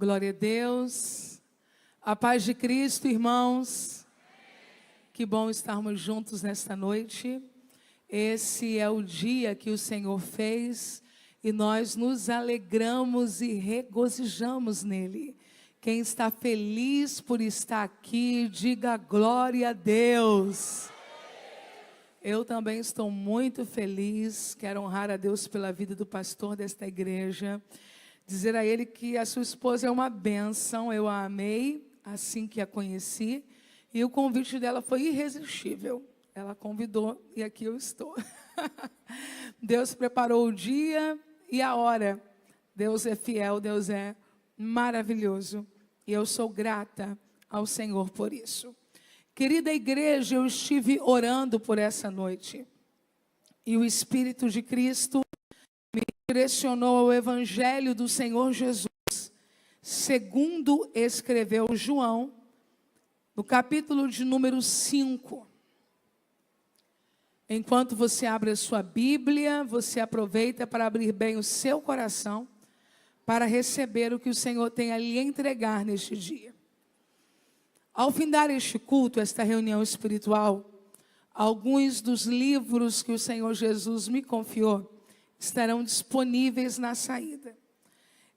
Glória a Deus. A paz de Cristo, irmãos. Que bom estarmos juntos nesta noite. Esse é o dia que o Senhor fez e nós nos alegramos e regozijamos nele. Quem está feliz por estar aqui, diga glória a Deus. Eu também estou muito feliz, quero honrar a Deus pela vida do pastor desta igreja, dizer a ele que a sua esposa é uma bênção, eu a amei assim que a conheci, e o convite dela foi irresistível. Ela convidou e aqui eu estou. Deus preparou o dia e a hora. Deus é fiel, Deus é maravilhoso. E eu sou grata ao Senhor por isso. Querida igreja, eu estive orando por essa noite. E o Espírito de Cristo me direcionou ao Evangelho do Senhor Jesus, segundo escreveu João, no capítulo de número 5. Enquanto você abre a sua Bíblia, você aproveita para abrir bem o seu coração, para receber o que o Senhor tem a lhe entregar neste dia. Ao findar este culto, esta reunião espiritual, alguns dos livros que o Senhor Jesus me confiou estarão disponíveis na saída.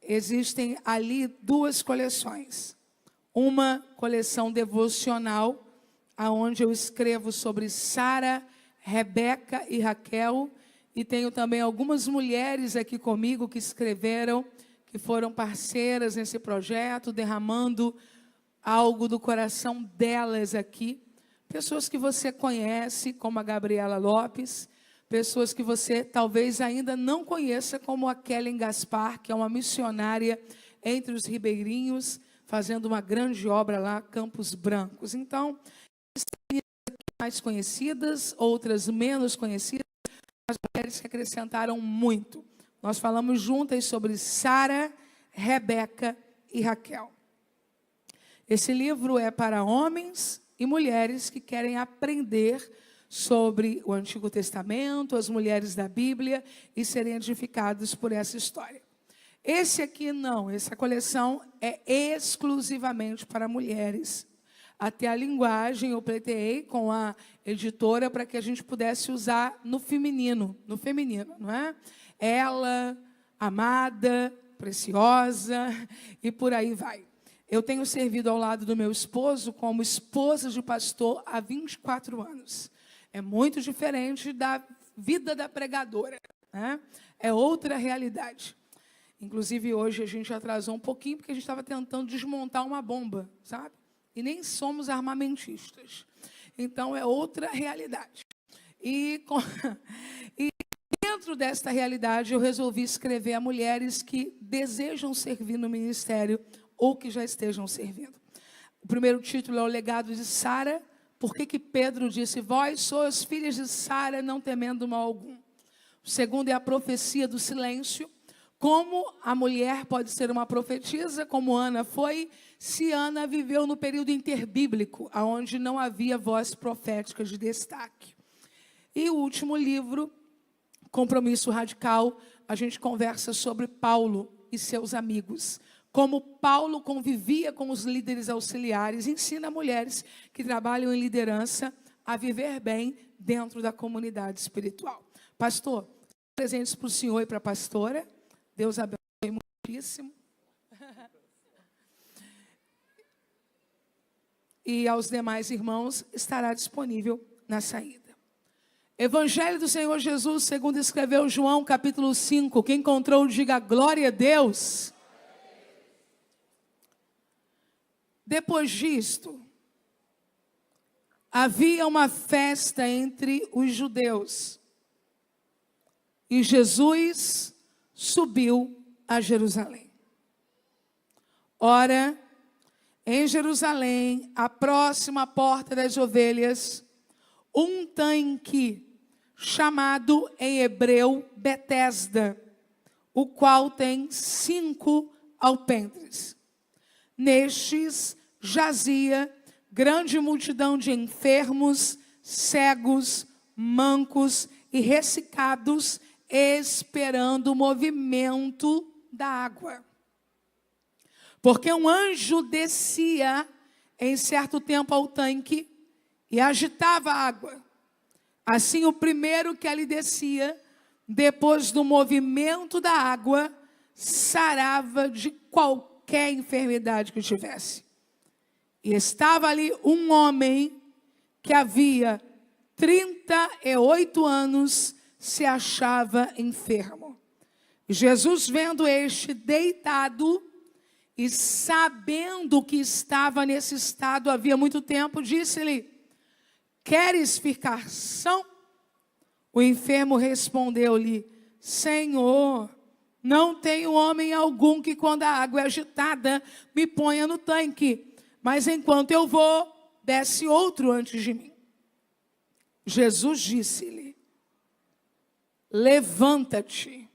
Existem ali duas coleções. Uma coleção devocional, onde eu escrevo sobre Sara, Rebeca e Raquel, e tenho também algumas mulheres aqui comigo que escreveram, que foram parceiras nesse projeto, derramando algo do coração delas aqui. Pessoas que você conhece, como a Gabriela Lopes, pessoas que você talvez ainda não conheça, como a Kellen Gaspar, que é uma missionária entre os ribeirinhos, fazendo uma grande obra lá, Campos Brancos. Então, mais conhecidas, outras menos conhecidas, as mulheres que acrescentaram muito. Nós falamos juntas sobre Sara, Rebeca e Raquel. Esse livro é para homens e mulheres que querem aprender sobre o Antigo Testamento, as mulheres da Bíblia, e serem edificados por essa história. Esse aqui não, essa coleção é exclusivamente para mulheres. Até a linguagem eu pleiteei com a editora para que a gente pudesse usar no feminino, não é? Ela, amada, preciosa, e por aí vai. Eu tenho servido ao lado do meu esposo como esposa de pastor há 24 anos. É muito diferente da vida da pregadora, né? É outra realidade. Inclusive, hoje a gente atrasou um pouquinho, porque a gente estava tentando desmontar uma bomba, sabe? E nem somos armamentistas. Então, é outra realidade. E dentro desta realidade, eu resolvi escrever a mulheres que desejam servir no ministério ou que já estejam servindo. O primeiro título é o legado de Sara. Por que Pedro disse, vós sois filhas de Sara, não temendo mal algum? O segundo é a profecia do silêncio. Como a mulher pode ser uma profetisa, como Ana foi, se Ana viveu no período interbíblico, onde não havia voz profética de destaque. E o último livro, Compromisso Radical, a gente conversa sobre Paulo e seus amigos. Como Paulo convivia com os líderes auxiliares, ensina mulheres que trabalham em liderança a viver bem dentro da comunidade espiritual. Pastor, presentes para o senhor e para a pastora. Deus abençoe muitíssimo. E aos demais irmãos estará disponível na saída. Evangelho do Senhor Jesus, segundo escreveu João, capítulo 5. Quem encontrou, diga glória a Deus. Depois disto, havia uma festa entre os judeus. E Jesus subiu a Jerusalém. Ora, em Jerusalém, a próxima porta das ovelhas, um tanque chamado em hebreu Betesda, o qual tem 5 alpendres. Nestes jazia grande multidão de enfermos, cegos, mancos e ressecados, esperando o movimento da água. Porque um anjo descia em certo tempo ao tanque e agitava a água. Assim, o primeiro que ali descia, depois do movimento da água, sarava de qualquer enfermidade que tivesse. E estava ali um homem que havia 38 anos, se achava enfermo. Jesus, vendo este deitado e sabendo que estava nesse estado havia muito tempo, disse-lhe: queres ficar são? O enfermo respondeu-lhe: Senhor, não tenho homem algum que quando a água é agitada me ponha no tanque, mas enquanto eu vou, desce outro antes de mim. Jesus disse-lhe: levanta-te,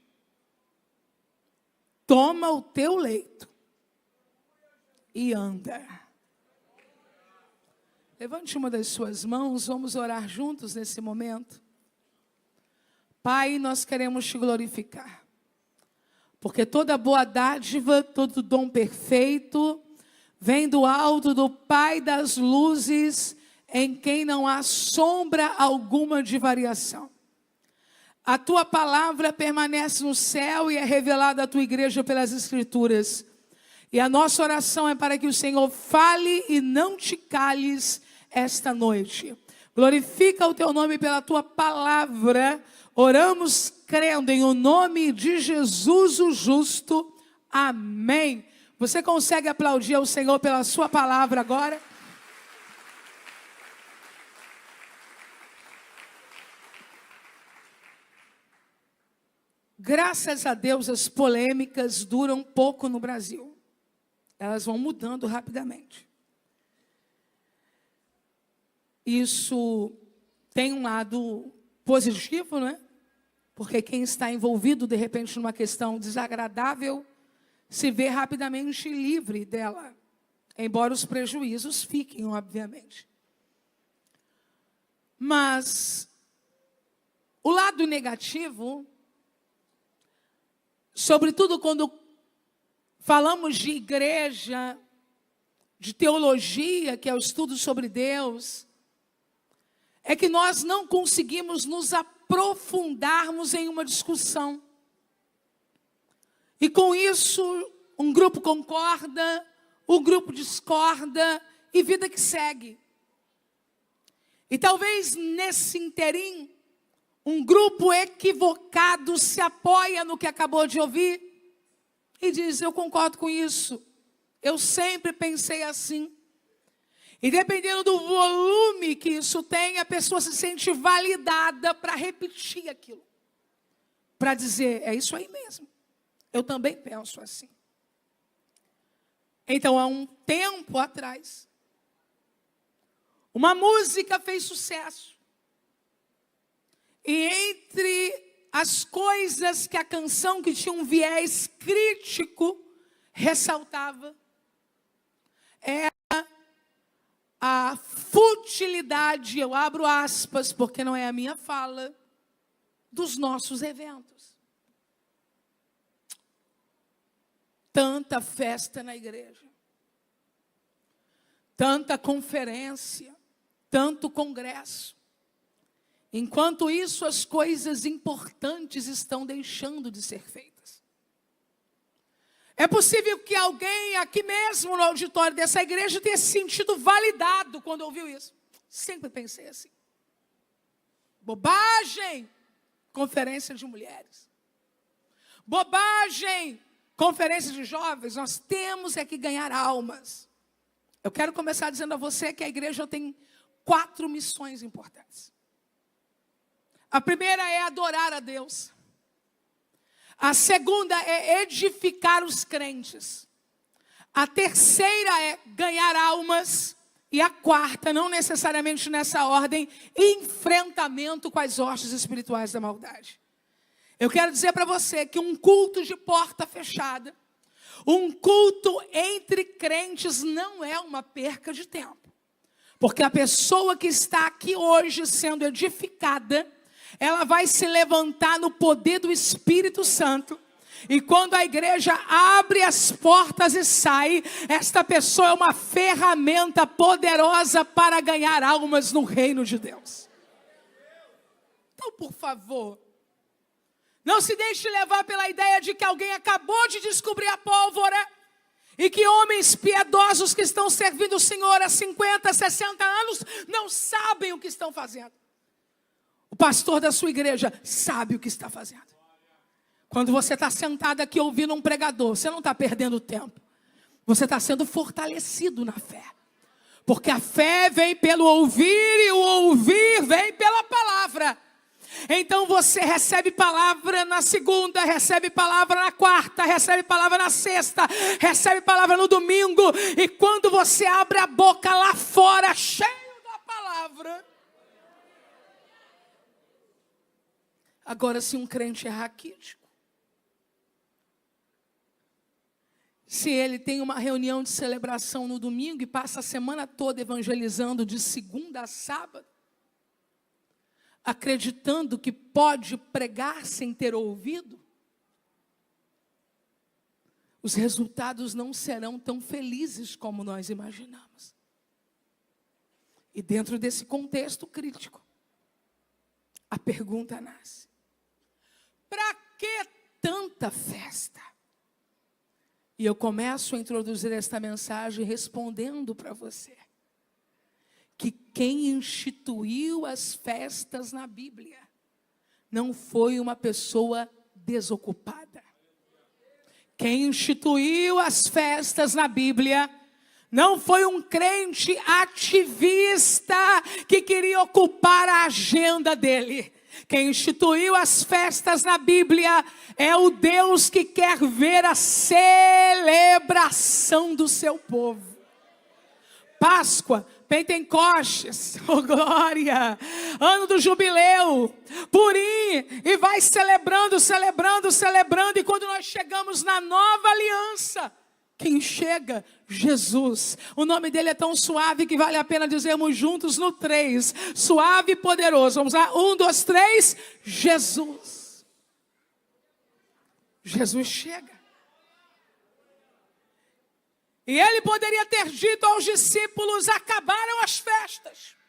toma o teu leito e anda. Levante uma das suas mãos, vamos orar juntos nesse momento. Pai, nós queremos te glorificar, porque toda boa dádiva, todo dom perfeito, vem do alto do Pai das luzes, em quem não há sombra alguma de variação. A tua palavra permanece no céu e é revelada à tua igreja pelas Escrituras. E a nossa oração é para que o Senhor fale e não te cales esta noite. Glorifica o teu nome pela tua palavra. Oramos crendo em o nome de Jesus o justo. Amém. Você consegue aplaudir ao Senhor pela sua palavra agora? Graças a Deus as polêmicas duram pouco no Brasil. Elas vão mudando rapidamente. Isso tem um lado positivo, não é? Porque quem está envolvido, de repente, numa questão desagradável, se vê rapidamente livre dela. Embora os prejuízos fiquem, obviamente. Mas o lado negativo, sobretudo quando falamos de igreja, de teologia, que é o estudo sobre Deus, é que nós não conseguimos nos aprofundarmos em uma discussão. E com isso, um grupo concorda, o grupo discorda, e vida que segue. E talvez nesse interim, um grupo equivocado se apoia no que acabou de ouvir e diz: eu concordo com isso, eu sempre pensei assim. E dependendo do volume que isso tem, a pessoa se sente validada para repetir aquilo. Para dizer: é isso aí mesmo, eu também penso assim. Então, há um tempo atrás, uma música fez sucesso. E entre as coisas que a canção, que tinha um viés crítico, ressaltava, era a futilidade, eu abro aspas, porque não é a minha fala, dos nossos eventos. Tanta festa na igreja, tanta conferência, tanto congresso. Enquanto isso, as coisas importantes estão deixando de ser feitas. É possível que alguém aqui mesmo no auditório dessa igreja tenha se sentido validado quando ouviu isso. Sempre pensei assim. Bobagem, conferência de mulheres. Bobagem, conferência de jovens. Nós temos é que ganhar almas. Eu quero começar dizendo a você que a igreja tem 4 missões importantes. A primeira é adorar a Deus. A segunda é edificar os crentes. A terceira é ganhar almas. E a quarta, não necessariamente nessa ordem, enfrentamento com as hostes espirituais da maldade. Eu quero dizer para você que um culto de porta fechada, um culto entre crentes não é uma perca de tempo. Porque a pessoa que está aqui hoje sendo edificada, ela vai se levantar no poder do Espírito Santo. E quando a igreja abre as portas e sai, esta pessoa é uma ferramenta poderosa para ganhar almas no reino de Deus. Então, por favor, não se deixe levar pela ideia de que alguém acabou de descobrir a pólvora e que homens piedosos que estão servindo o Senhor há 50, 60 anos não sabem o que estão fazendo. O pastor da sua igreja sabe o que está fazendo. Quando você está sentado aqui ouvindo um pregador, você não está perdendo tempo. Você está sendo fortalecido na fé. Porque a fé vem pelo ouvir e o ouvir vem pela palavra. Então você recebe palavra na segunda, recebe palavra na quarta, recebe palavra na sexta, recebe palavra no domingo. E quando você abre a boca lá fora, cheio da palavra. Agora, se um crente é raquítico, se ele tem uma reunião de celebração no domingo e passa a semana toda evangelizando de segunda a sábado, acreditando que pode pregar sem ter ouvido, os resultados não serão tão felizes como nós imaginamos. E dentro desse contexto crítico, a pergunta nasce: para que tanta festa? E eu começo a introduzir esta mensagem respondendo para você que quem instituiu as festas na Bíblia não foi uma pessoa desocupada. Quem instituiu as festas na Bíblia não foi um crente ativista que queria ocupar a agenda dele. Quem instituiu as festas na Bíblia é o Deus que quer ver a celebração do seu povo. Páscoa, Pentecostes, oh glória, ano do jubileu, Purim, e vai celebrando, celebrando, celebrando, e quando nós chegamos na nova aliança, quem chega? Jesus. O nome dele é tão suave que vale a pena dizermos juntos no 3. Suave e poderoso. Vamos lá? 1, 2, 3. Jesus. Jesus chega. E ele poderia ter dito aos discípulos: acabaram as festas.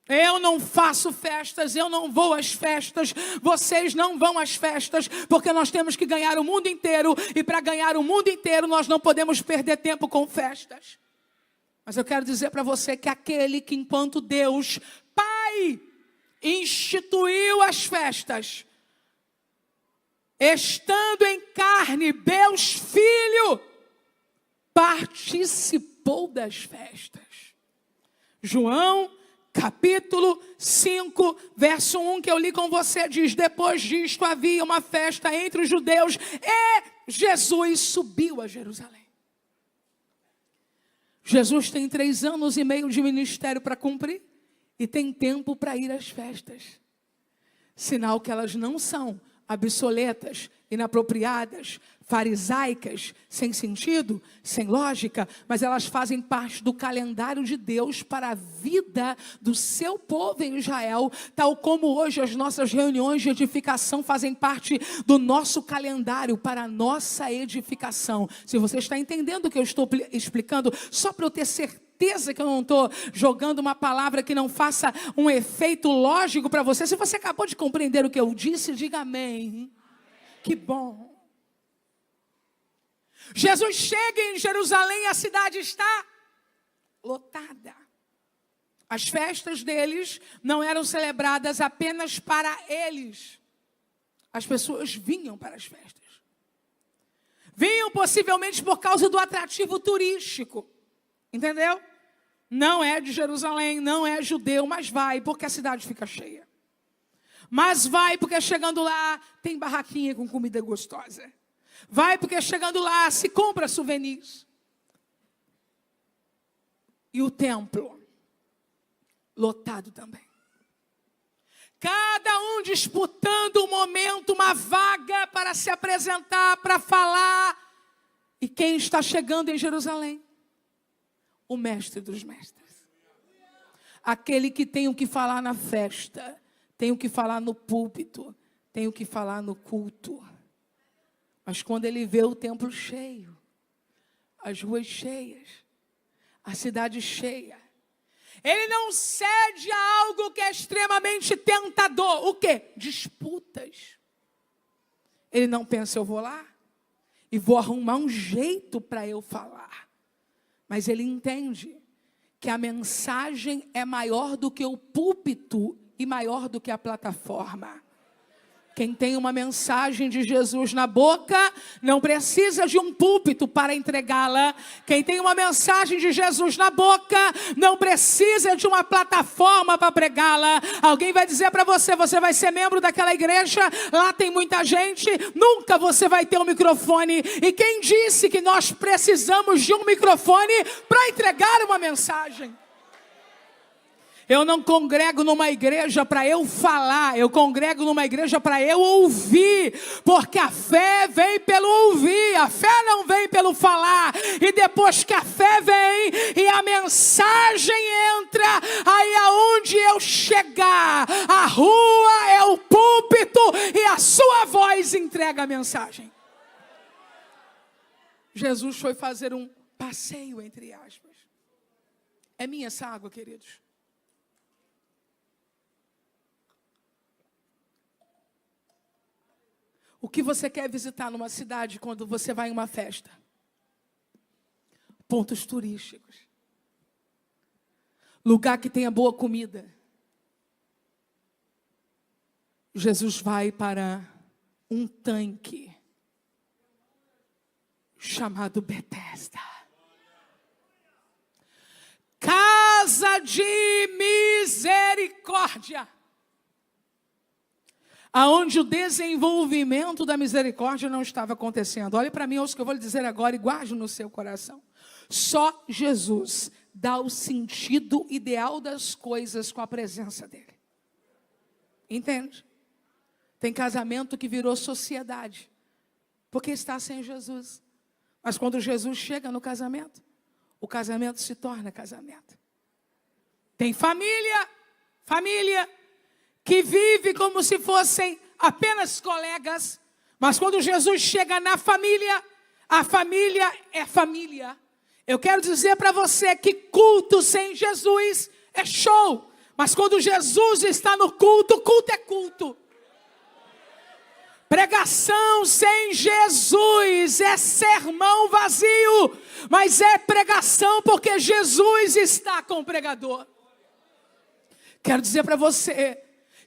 Eu não faço festas, eu não vou às festas, vocês não vão às festas, porque nós temos que ganhar o mundo inteiro, e para ganhar o mundo inteiro nós não podemos perder tempo com festas. Mas eu quero dizer para você que aquele que enquanto Deus, Pai, instituiu as festas, estando em carne, Deus Filho, participou das festas. João capítulo 5, verso 1, que eu li com você, diz: depois disto havia uma festa entre os judeus e Jesus subiu a Jerusalém. Jesus tem 3 anos e meio de ministério para cumprir e tem tempo para ir às festas. Sinal que elas não são obsoletas, inapropriadas, farisaicas, sem sentido, sem lógica, mas elas fazem parte do calendário de Deus para a vida do seu povo em Israel, tal como hoje as nossas reuniões de edificação fazem parte do nosso calendário para a nossa edificação. Se você está entendendo o que eu estou explicando, só para eu ter certeza que eu não estou jogando uma palavra que não faça um efeito lógico para você. Se você acabou de compreender o que eu disse, diga amém. Que bom. Jesus chega em Jerusalém e a cidade está lotada. As festas deles não eram celebradas apenas para eles. As pessoas vinham para as festas. Vinham possivelmente por causa do atrativo turístico. Entendeu? Não é de Jerusalém, não é judeu, mas vai porque a cidade fica cheia. Mas vai porque chegando lá tem barraquinha com comida gostosa. Vai porque chegando lá se compra souvenirs. E o templo lotado também. Cada um disputando um momento, uma vaga para se apresentar, para falar. E quem está chegando em Jerusalém? O mestre dos mestres. Aquele que tem o que falar na festa, tem o que falar no púlpito, tem o que falar no culto. Mas quando ele vê o templo cheio, as ruas cheias, a cidade cheia, ele não cede a algo que é extremamente tentador. O quê? Disputas. Ele não pensa, eu vou lá e vou arrumar um jeito para eu falar. Mas ele entende que a mensagem é maior do que o púlpito e maior do que a plataforma. Quem tem uma mensagem de Jesus na boca, não precisa de um púlpito para entregá-la. Quem tem uma mensagem de Jesus na boca, não precisa de uma plataforma para pregá-la. Alguém vai dizer para você, você vai ser membro daquela igreja, lá tem muita gente, nunca você vai ter um microfone. E quem disse que nós precisamos de um microfone para entregar uma mensagem? Eu não congrego numa igreja para eu falar, eu congrego numa igreja para eu ouvir, porque a fé vem pelo ouvir, a fé não vem pelo falar, e depois que a fé vem e a mensagem entra, aí aonde eu chegar, a rua é o púlpito e a sua voz entrega a mensagem. Jesus foi fazer um passeio, entre aspas. É minha essa água, queridos? O que você quer visitar numa cidade quando você vai em uma festa? Pontos turísticos. Lugar que tenha boa comida. Jesus vai para um tanque chamado Betesda. Casa de misericórdia. Aonde o desenvolvimento da misericórdia não estava acontecendo. Olhe para mim, ouça o que eu vou lhe dizer agora e guarde no seu coração. Só Jesus dá o sentido ideal das coisas com a presença dele. Entende? Tem casamento que virou sociedade, porque está sem Jesus. Mas quando Jesus chega no casamento, o casamento se torna casamento. Tem família que vive como se fossem apenas colegas, mas quando Jesus chega na família, a família é família. Eu quero dizer para você que culto sem Jesus é show, mas quando Jesus está no culto, culto é culto. Pregação sem Jesus é sermão vazio, mas é pregação porque Jesus está com o pregador. Quero dizer para você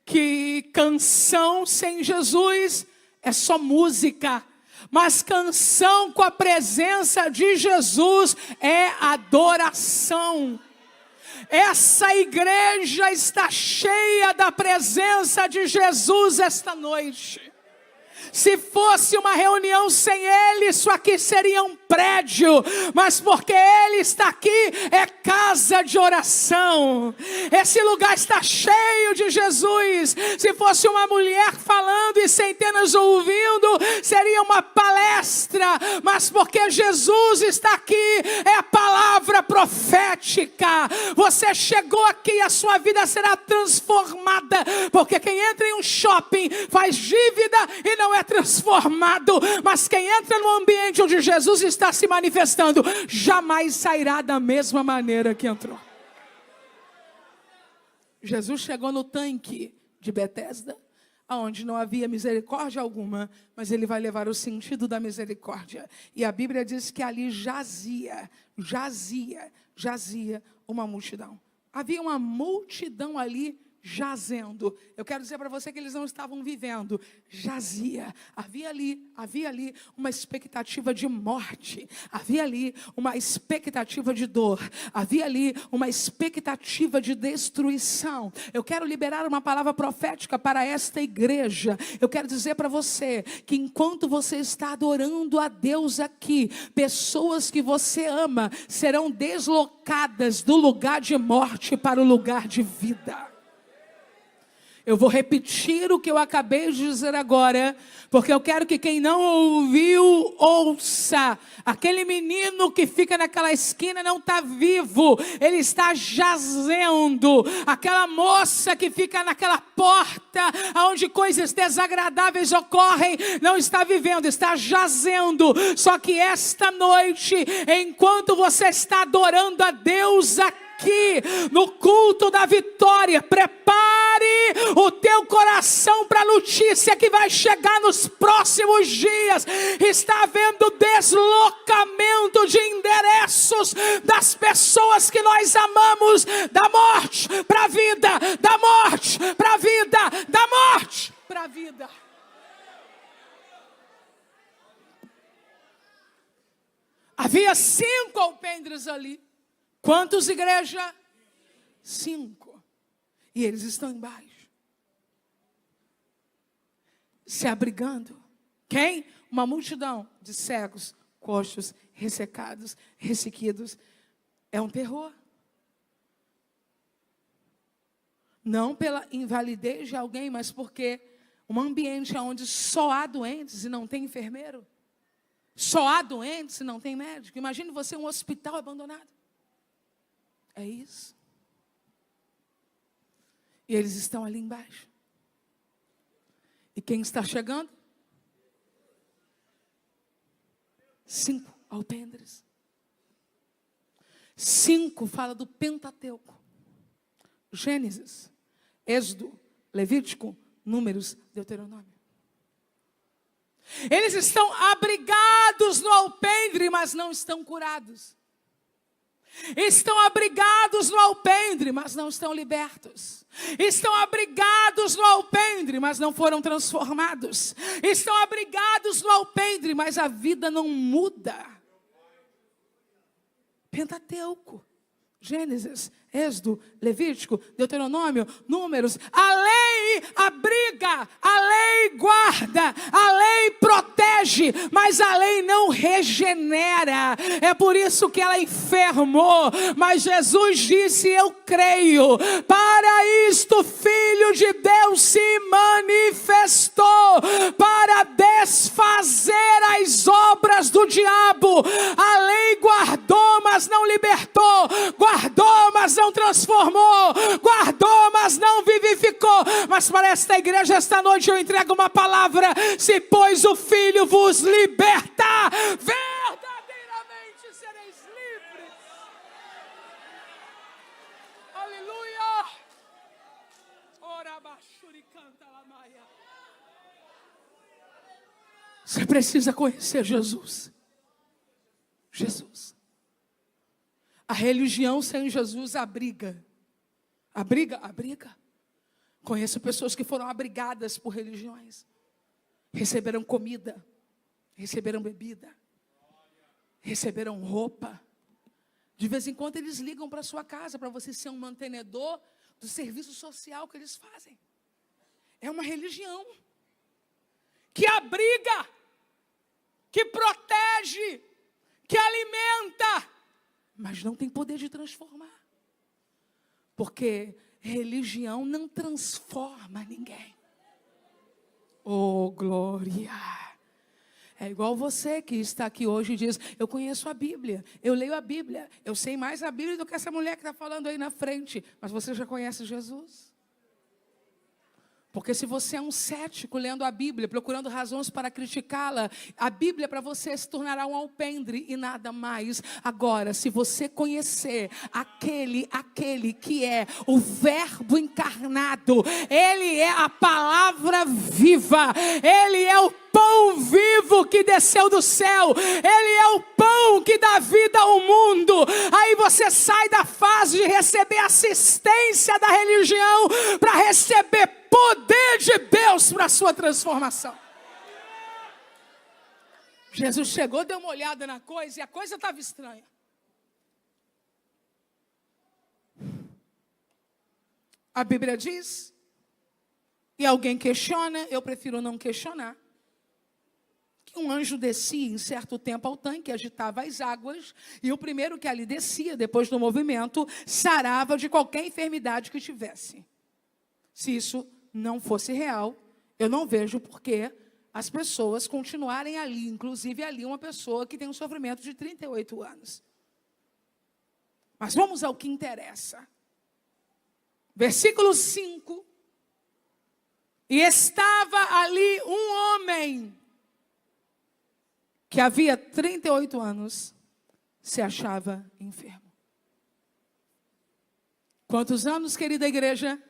que canção sem Jesus é só música, mas canção com a presença de Jesus é adoração. Essa igreja está cheia da presença de Jesus esta noite. Se fosse uma reunião sem Ele, isso aqui seria um prédio. Mas porque Ele está aqui, é casa de oração. Esse lugar está cheio de Jesus. Se fosse uma mulher falando e centenas ouvindo, seria uma palestra. Mas porque Jesus está aqui, é a palavra profética. Você chegou aqui, a sua vida será transformada. Porque quem entra em um shopping faz dívida e não é transformado, mas quem entra no ambiente onde Jesus está se manifestando, jamais sairá da mesma maneira que entrou. Jesus chegou no tanque de Betesda, onde não havia misericórdia alguma, mas ele vai levar o sentido da misericórdia. E a Bíblia diz que ali jazia uma multidão. Havia uma multidão ali jazendo. Eu quero dizer para você que eles não estavam vivendo. Jazia. Havia ali uma expectativa de morte. Havia ali uma expectativa de dor. Havia ali uma expectativa de destruição. Eu quero liberar uma palavra profética para esta igreja. Eu quero dizer para você que enquanto você está adorando a Deus aqui, pessoas que você ama serão deslocadas do lugar de morte para o lugar de vida. Eu vou repetir o que eu acabei de dizer agora, porque eu quero que quem não ouviu, ouça. Aquele menino que fica naquela esquina não está vivo, ele está jazendo. Aquela moça que fica naquela porta, onde coisas desagradáveis ocorrem, não está vivendo, está jazendo. Só que esta noite, enquanto você está adorando a Deus aqui, no culto da vitória, prepare o teu coração para a notícia que vai chegar nos próximos dias. Está havendo deslocamento de endereços das pessoas que nós amamos, da morte para a vida, da morte para a vida, da morte para a vida. Havia 5 alpendres ali. Quantos, igreja? 5. E eles estão embaixo, se abrigando. Quem? Uma multidão de cegos, coxos, ressecados, ressequidos. É um terror. Não pela invalidez de alguém, mas porque um ambiente onde só há doentes e não tem enfermeiro. Só há doentes e não tem médico. Imagine você um hospital abandonado. É isso. E eles estão ali embaixo. E quem está chegando? 5 alpendres. 5 fala do Pentateuco. Gênesis, Êxodo, Levítico, Números, Deuteronômio. Eles estão abrigados no alpendre, mas não estão curados. Estão abrigados no alpendre, mas não estão libertos. Estão abrigados no alpendre, mas não foram transformados. Estão abrigados no alpendre, mas a vida não muda. Pentateuco, Gênesis, Êxodo, Levítico, Deuteronômio, Números. A lei abriga, a lei guarda, a lei protege, mas a lei não regenera. É por isso que ela enfermou. Mas Jesus disse: eu creio. Para isto o Filho de Deus se manifestou, para desfazer as obras do diabo. A lei guardou, mas não libertou. Guardou, mas não transformou. Guardou, mas não vivificou. Mas para esta igreja, esta noite, eu entrego uma palavra: se pois o Filho vos libertar, verdadeiramente sereis livres. Aleluia. Ora bashuri canta la maia. Você precisa conhecer Jesus. Jesus. A religião sem Jesus abriga. Abriga. Conheço pessoas que foram abrigadas por religiões. Receberam comida, receberam bebida, receberam roupa. De vez em quando eles ligam para a sua casa para você ser um mantenedor do serviço social que eles fazem. É uma religião que abriga, que protege, que alimenta, mas não tem poder de transformar. Porque religião não transforma ninguém. Oh, glória! É igual você que está aqui hoje e diz: eu conheço a Bíblia, eu leio a Bíblia, eu sei mais a Bíblia do que essa mulher que está falando aí na frente. Mas você já conhece Jesus? Porque se você é um cético lendo a Bíblia, procurando razões para criticá-la, a Bíblia para você se tornará um alpendre e nada mais. Agora, se você conhecer aquele que é o Verbo encarnado, Ele é a palavra viva, Ele é o pão vivo que desceu do céu, Ele é o pão que dá vida ao mundo. Aí você sai da fase de receber assistência da religião para receber poder de Deus para a sua transformação. Jesus chegou, deu uma olhada na coisa e a coisa estava estranha. A Bíblia diz, e alguém questiona, eu prefiro não questionar, que um anjo descia em certo tempo ao tanque, agitava as águas, e o primeiro que ali descia, depois do movimento, sarava de qualquer enfermidade que tivesse. Se isso não fosse real, eu não vejo por que as pessoas continuarem ali, inclusive ali uma pessoa que tem um sofrimento de 38 anos. Mas vamos ao que interessa. Versículo 5. E estava ali um homem que havia 38 anos se achava enfermo. Quantos anos, querida igreja?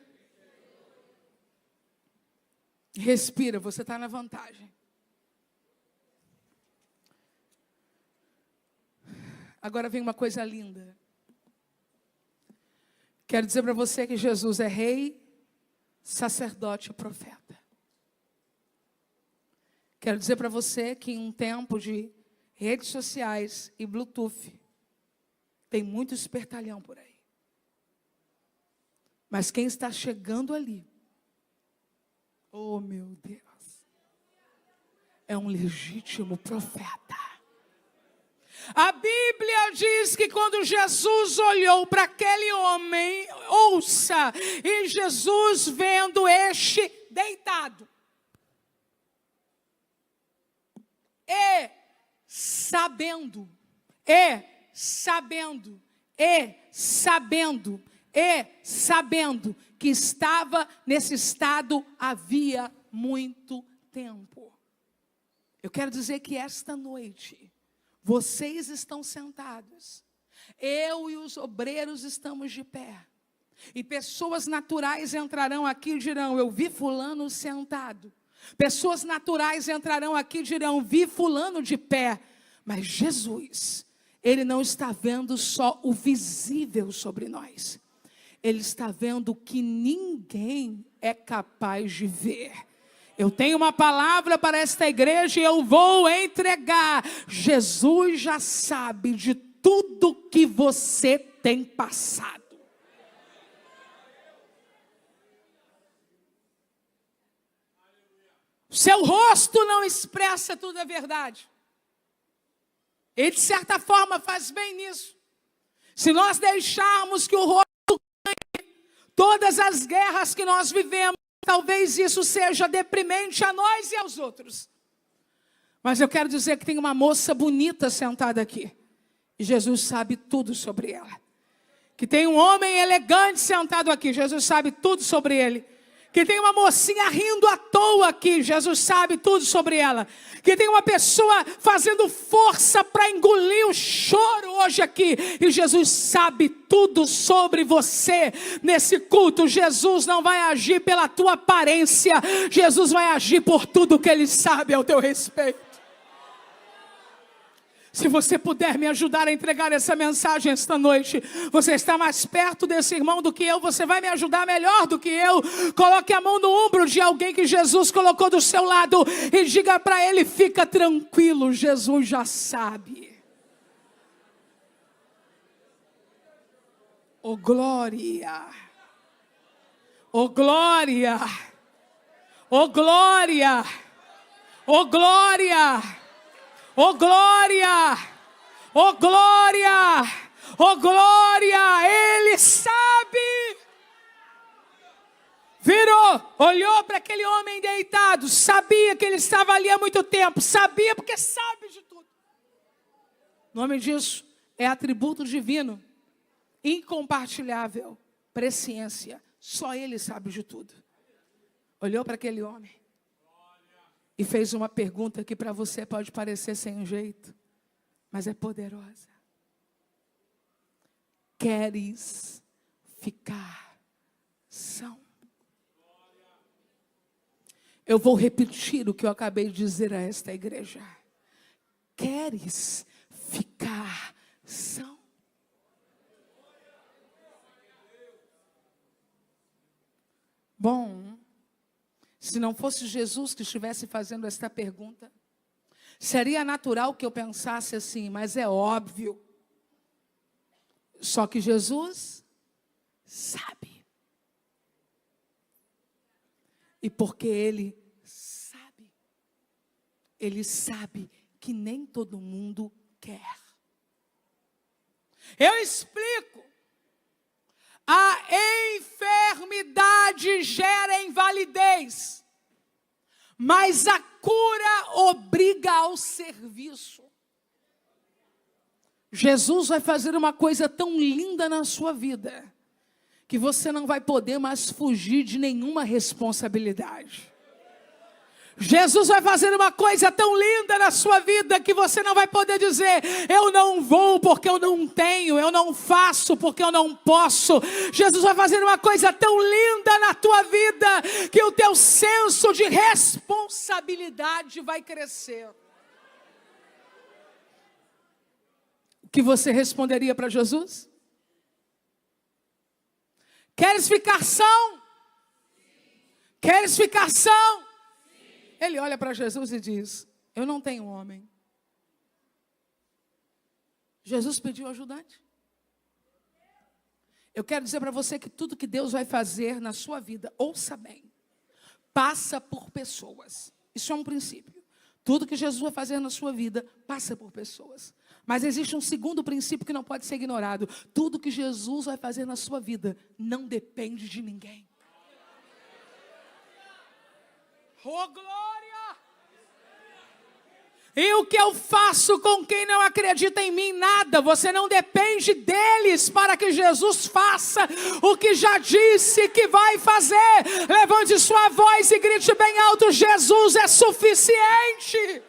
Respira, você está na vantagem. Agora vem uma coisa linda. Quero dizer para você que Jesus é rei, sacerdote e profeta. Quero dizer para você que em um tempo de redes sociais e Bluetooth, tem muito espertalhão por aí. Mas quem está chegando ali, oh meu Deus, é um legítimo profeta. A Bíblia diz que quando Jesus olhou para aquele homem, ouça, e Jesus vendo este deitado, sabendo que estava nesse estado havia muito tempo. Eu quero dizer que esta noite, vocês estão sentados, eu e os obreiros estamos de pé, e pessoas naturais entrarão aqui e dirão, eu vi fulano sentado. Pessoas naturais entrarão aqui e dirão, vi fulano de pé. Mas Jesus, Ele não está vendo só o visível sobre nós. Ele está vendo o que ninguém é capaz de ver. Eu tenho uma palavra para esta igreja e eu vou entregar. Jesus já sabe de tudo que você tem passado. Seu rosto não expressa toda a verdade. Ele, de certa forma, faz bem nisso. Se nós deixarmos que o rosto ganhe todas as guerras que nós vivemos, talvez isso seja deprimente a nós e aos outros. Mas eu quero dizer que tem uma moça bonita sentada aqui. E Jesus sabe tudo sobre ela. Que tem um homem elegante sentado aqui. Jesus sabe tudo sobre ele. Que tem uma mocinha rindo à toa aqui, Jesus sabe tudo sobre ela. Que tem uma pessoa fazendo força para engolir o choro hoje aqui, e Jesus sabe tudo sobre você nesse culto. Jesus não vai agir pela tua aparência, Jesus vai agir por tudo que Ele sabe ao teu respeito. Se você puder me ajudar a entregar essa mensagem esta noite, você está mais perto desse irmão do que eu, você vai me ajudar melhor do que eu. Coloque a mão no ombro de alguém que Jesus colocou do seu lado e diga para ele, fica tranquilo, Jesus já sabe. Oh glória, oh glória, oh glória, oh glória. Oh glória, oh glória, oh glória, Ele sabe. Virou, olhou para aquele homem deitado, sabia que ele estava ali há muito tempo, sabia porque sabe de tudo. O nome disso é atributo divino, incompartilhável, presciência, só Ele sabe de tudo. Olhou para aquele homem e fez uma pergunta que para você pode parecer sem jeito, mas é poderosa. Queres ficar são? Eu vou repetir o que eu acabei de dizer a esta igreja. Queres ficar são? Bom, se não fosse Jesus que estivesse fazendo esta pergunta, seria natural que eu pensasse assim, mas é óbvio. Só que Jesus sabe. E porque Ele sabe que nem todo mundo quer. Eu explico. A enfermidade gera invalidez, mas a cura obriga ao serviço. Jesus vai fazer uma coisa tão linda na sua vida, que você não vai poder mais fugir de nenhuma responsabilidade. Jesus vai fazer uma coisa tão linda na sua vida que você não vai poder dizer: eu não vou porque eu não tenho, eu não faço porque eu não posso. Jesus vai fazer uma coisa tão linda na tua vida que o teu senso de responsabilidade vai crescer. O que você responderia para Jesus? Queres ficar são? Queres ficar são? Ele olha para Jesus e diz: eu não tenho homem. Jesus pediu ajudante. Eu quero dizer para você que tudo que Deus vai fazer na sua vida, ouça bem, passa por pessoas. Isso é um princípio. Tudo que Jesus vai fazer na sua vida, passa por pessoas. Mas existe um segundo princípio que não pode ser ignorado. Tudo que Jesus vai fazer na sua vida, não depende de ninguém. Oh, glória! E o que eu faço com quem não acredita em mim? Nada. Você não depende deles para que Jesus faça o que já disse que vai fazer. Levante sua voz e grite bem alto: Jesus é suficiente.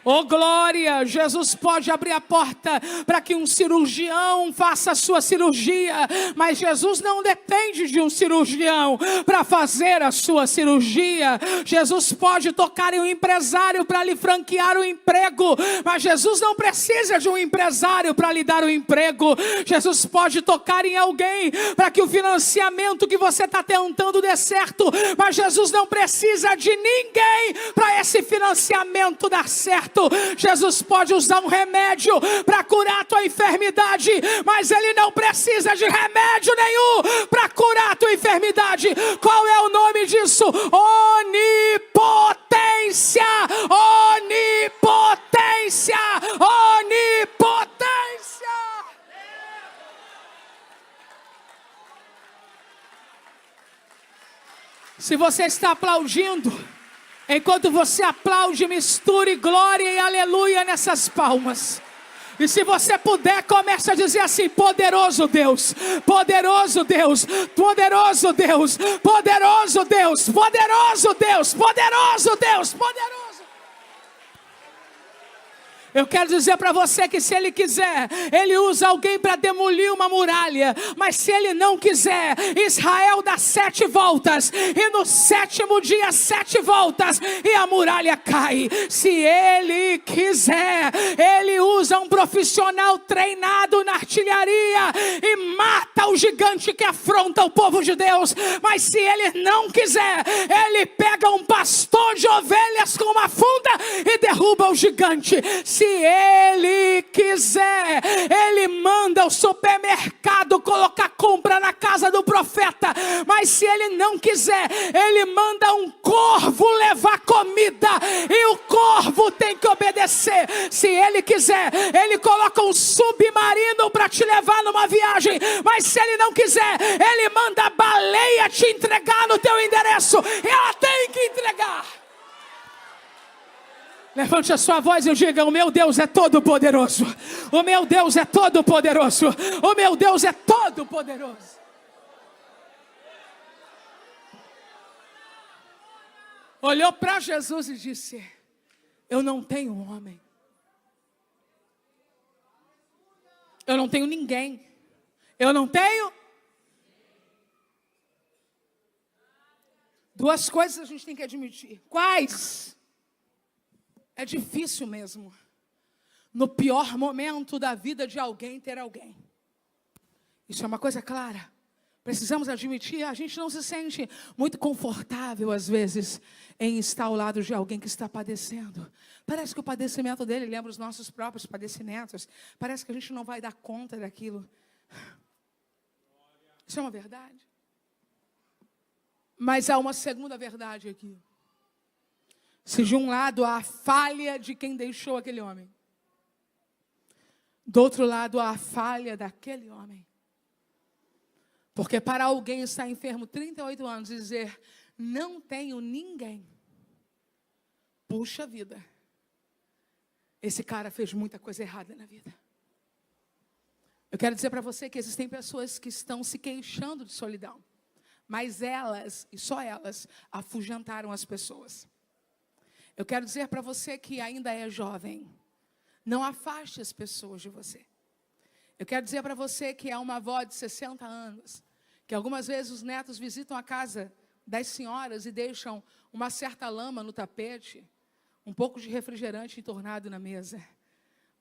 Oh glória, Jesus pode abrir a porta para que um cirurgião faça a sua cirurgia, mas Jesus não depende de um cirurgião para fazer a sua cirurgia. Jesus pode tocar em um empresário para lhe franquear o emprego, mas Jesus não precisa de um empresário para lhe dar o emprego. Jesus pode tocar em alguém para que o financiamento que você está tentando dê certo, mas Jesus não precisa de ninguém para esse financiamento dar certo. Jesus pode usar um remédio para curar a tua enfermidade, mas Ele não precisa de remédio nenhum para curar a tua enfermidade. Qual é o nome disso? Onipotência! Onipotência! Onipotência! Se você está aplaudindo, enquanto você aplaude, misture glória e aleluia nessas palmas. E se você puder, comece a dizer assim: poderoso Deus, poderoso Deus, poderoso Deus, poderoso Deus, poderoso Deus, poderoso Deus, poderoso. Eu quero dizer para você que se Ele quiser, Ele usa alguém para demolir uma muralha. Mas se Ele não quiser, Israel dá 7 voltas. E no 7º dia, 7 voltas. E a muralha cai. Se Ele quiser, Ele usa um profissional treinado na artilharia e mata o gigante que afronta o povo de Deus. Mas se Ele não quiser, Ele pega um pastor de ovelhas com uma funda e derruba o gigante. Se Ele quiser, Ele manda o supermercado colocar compra na casa do profeta. Mas se Ele não quiser, Ele manda um corvo levar comida, e o corvo tem que obedecer. Se Ele quiser, Ele coloca um submarino para te levar numa viagem. Mas se Ele não quiser, Ele manda a baleia te entregar no teu endereço, e ela tem que entregar. Levante a sua voz e diga: o meu Deus é todo poderoso. O meu Deus é todo poderoso. O meu Deus é todo poderoso. Olhou para Jesus e disse: eu não tenho homem. Eu não tenho ninguém. Eu não tenho. Duas coisas a gente tem que admitir. Quais? É difícil mesmo, no pior momento da vida de alguém, ter alguém. Isso é uma coisa clara. Precisamos admitir, a gente não se sente muito confortável, às vezes, em estar ao lado de alguém que está padecendo. Parece que o padecimento dele lembra os nossos próprios padecimentos. Parece que a gente não vai dar conta daquilo. Isso é uma verdade. Mas há uma segunda verdade aqui. Se de um lado há a falha de quem deixou aquele homem, do outro lado há a falha daquele homem. Porque para alguém estar enfermo 38 anos e dizer, não tenho ninguém, puxa vida, esse cara fez muita coisa errada na vida. Eu quero dizer para você que existem pessoas que estão se queixando de solidão, mas elas, e só elas, afugentaram as pessoas. Eu quero dizer para você que ainda é jovem, não afaste as pessoas de você. Eu quero dizer para você que é uma avó de 60 anos, que algumas vezes os netos visitam a casa das senhoras e deixam uma certa lama no tapete, um pouco de refrigerante entornado na mesa.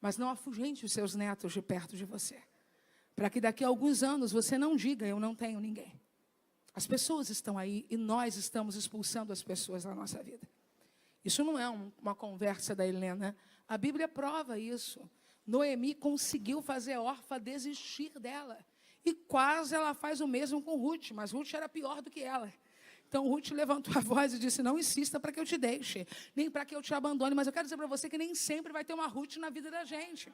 Mas não afugente os seus netos de perto de você, para que daqui a alguns anos você não diga, eu não tenho ninguém. As pessoas estão aí e nós estamos expulsando as pessoas da nossa vida. Isso não é uma conversa da Helena. A Bíblia prova isso. Noemi conseguiu fazer Orfa desistir dela. E quase ela faz o mesmo com Ruth, mas Ruth era pior do que ela. Então Ruth levantou a voz e disse, não insista para que eu te deixe, nem para que eu te abandone. Mas eu quero dizer para você que nem sempre vai ter uma Ruth na vida da gente.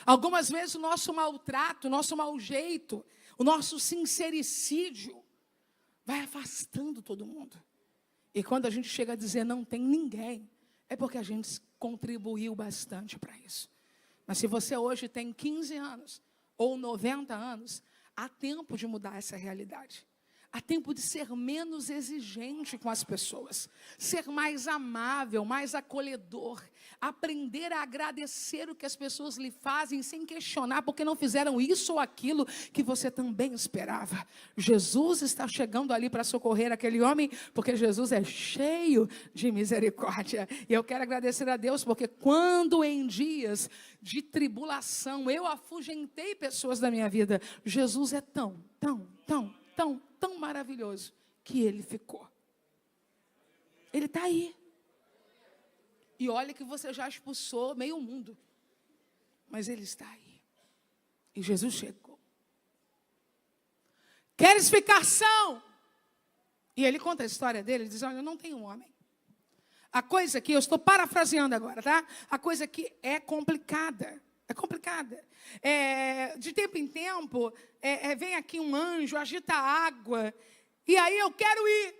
Algumas vezes o nosso maltrato, o nosso mau jeito, o nosso sincericídio vai afastando todo mundo. E quando a gente chega a dizer não tem ninguém, é porque a gente contribuiu bastante para isso. Mas se você hoje tem 15 anos ou 90 anos, há tempo de mudar essa realidade. Há tempo de ser menos exigente com as pessoas, ser mais amável, mais acolhedor, aprender a agradecer o que as pessoas lhe fazem sem questionar, porque não fizeram isso ou aquilo que você também esperava. Jesus está chegando ali para socorrer aquele homem, porque Jesus é cheio de misericórdia. E eu quero agradecer a Deus, porque quando em dias de tribulação eu afugentei pessoas da minha vida, Jesus é tão maravilhoso que ele ficou. Ele está aí. E olha que você já expulsou meio mundo. Mas ele está aí. E Jesus chegou. Queres ficar são? E ele conta a história dele, ele diz, olha, eu não tenho um homem. A coisa aqui, eu estou parafraseando agora, tá? A coisa aqui é complicada. É complicada. De tempo em tempo, vem aqui um anjo, agita a água, e aí eu quero ir.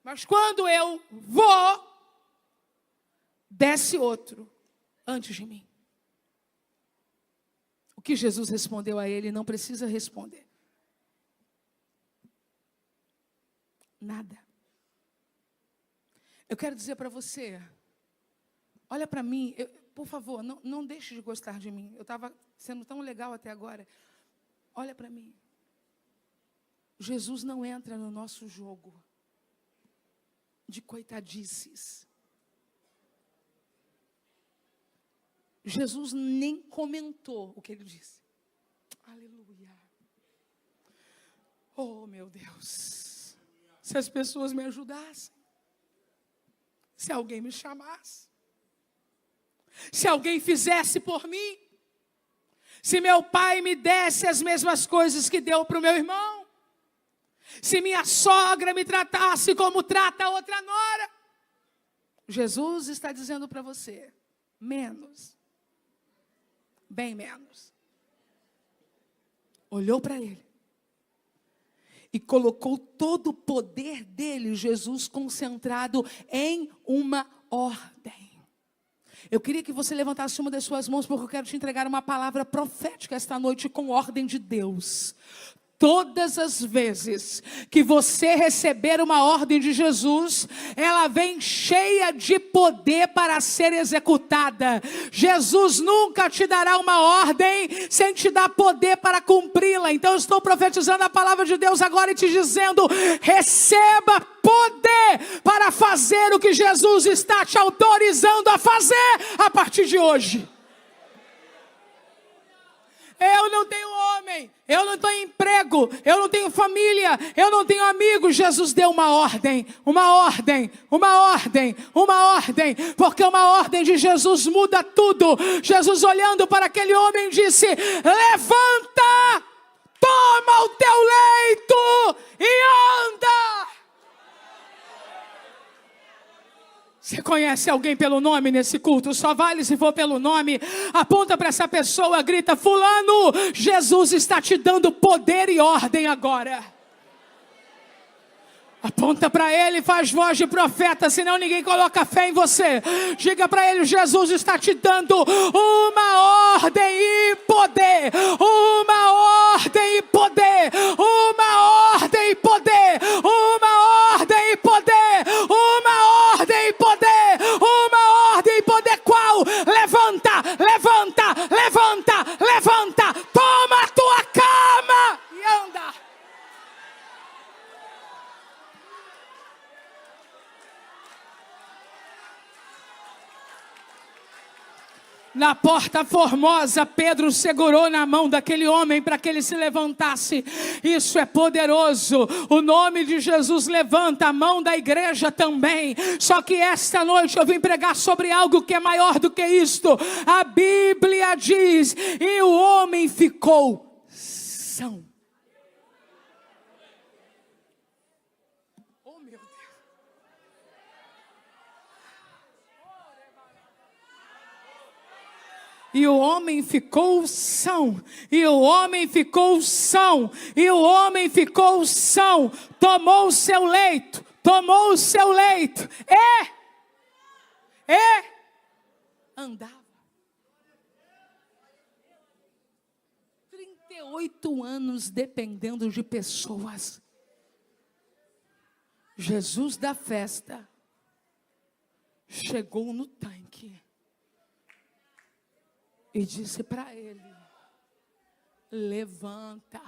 Mas quando eu vou, desce outro antes de mim. O que Jesus respondeu a ele, não precisa responder. Nada. Eu quero dizer para você, olha para mim, por favor, não deixe de gostar de mim. Eu estava sendo tão legal até agora. Olha para mim. Jesus não entra no nosso jogo de coitadices. Jesus nem comentou o que ele disse. Aleluia. Oh, meu Deus. Se as pessoas me ajudassem. Se alguém me chamasse. Se alguém fizesse por mim, se meu pai me desse as mesmas coisas que deu para o meu irmão, se minha sogra me tratasse como trata a outra nora, Jesus está dizendo para você, menos, bem menos. Olhou para ele e colocou todo o poder dele, Jesus, concentrado em uma ordem. Eu queria que você levantasse uma das suas mãos, porque eu quero te entregar uma palavra profética esta noite com ordem de Deus. Todas as vezes que você receber uma ordem de Jesus, ela vem cheia de poder para ser executada. Jesus nunca te dará uma ordem sem te dar poder para cumpri-la. Então eu estou profetizando a palavra de Deus agora e te dizendo, receba poder para fazer o que Jesus está te autorizando a fazer a partir de hoje. Eu não tenho homem, eu não tenho emprego, eu não tenho família, eu não tenho amigos. Jesus deu uma ordem, porque uma ordem de Jesus muda tudo. Jesus olhando para aquele homem disse, levanta, toma o teu leito e anda. Você conhece alguém pelo nome nesse culto? Só vale se for pelo nome. Aponta para essa pessoa, grita: fulano, Jesus está te dando poder e ordem agora. Aponta para ele, faz voz de profeta, senão ninguém coloca fé em você. Diga para ele: Jesus está te dando uma ordem e poder. Uma ordem e poder. Uma ordem e poder. Uma ordem e poder. Uma ordem e poder. Uma ordem e poder. Qual? Levanta, levanta, levanta, levanta. Toma a tua cama e anda. Na porta formosa, Pedro segurou na mão daquele homem para que ele se levantasse. Isso é poderoso. O nome de Jesus levanta, a mão da igreja também. Só que esta noite eu vim pregar sobre algo que é maior do que isto. A Bíblia diz: e o homem ficou são. Oh, meu Deus. E o homem ficou são, e o homem ficou são, e o homem ficou são, tomou o seu leito, andava. 38 anos dependendo de pessoas. Jesus da festa chegou no tanque e disse para ele: levanta.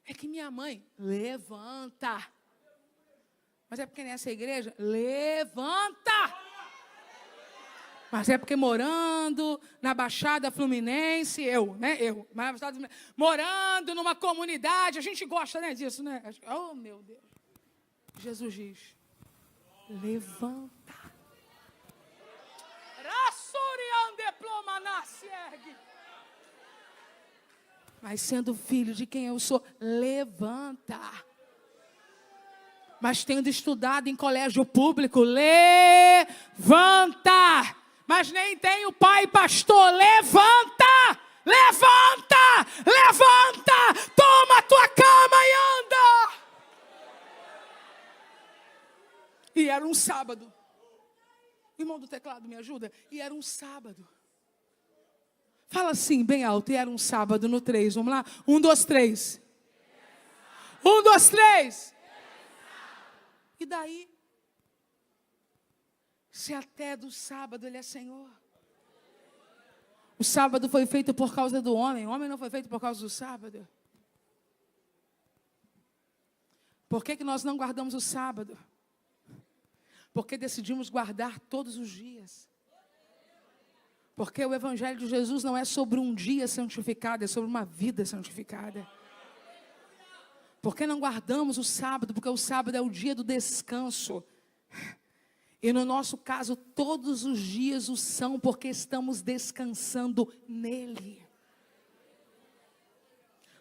É que minha mãe, levanta. Mas é porque nessa igreja, levanta. Mas é porque morando na Baixada Fluminense, morando numa comunidade, a gente gosta, né, disso, né? Oh, meu Deus. Jesus diz: levanta. Mas sendo filho de quem eu sou, levanta. Mas tendo estudado em colégio público, levanta. Mas nem tenho pai pastor, levanta. Levanta, levanta. Toma a tua cama e anda. E era um sábado. Irmão do teclado, me ajuda? E era um sábado. Fala assim, bem alto. E era um sábado no 3. Vamos lá? 1, 2, 3. 1, 2, 3. E daí? Se até do sábado ele é Senhor. O sábado foi feito por causa do homem. O homem não foi feito por causa do sábado. Por que nós não guardamos o sábado? Porque decidimos guardar todos os dias. Porque o Evangelho de Jesus não é sobre um dia santificado, é sobre uma vida santificada. Porque não guardamos o sábado? Porque o sábado é o dia do descanso. E no nosso caso, todos os dias o são, porque estamos descansando nele.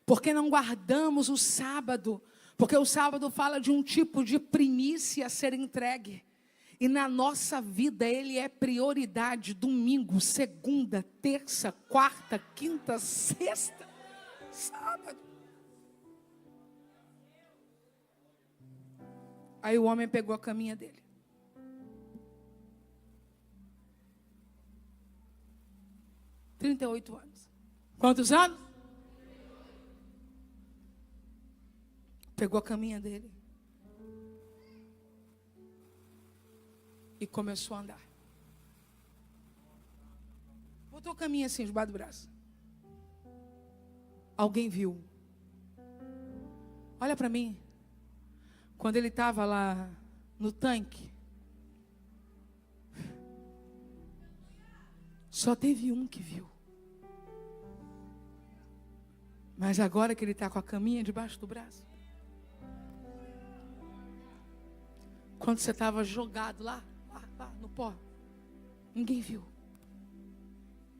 Porque não guardamos o sábado? Porque o sábado fala de um tipo de primícia a ser entregue. E na nossa vida ele é prioridade. Domingo, segunda, terça, quarta, quinta, sexta, sábado. Aí o homem pegou a caminha dele. – 38 anos. Quantos anos? Pegou a caminha dele. E começou a andar. Botou o caminho assim, debaixo do braço. Alguém viu. Olha para mim. Quando ele estava lá no tanque, só teve um que viu. Mas agora que ele está com a caminha debaixo do braço. Quando você estava jogado lá no pó, ninguém viu.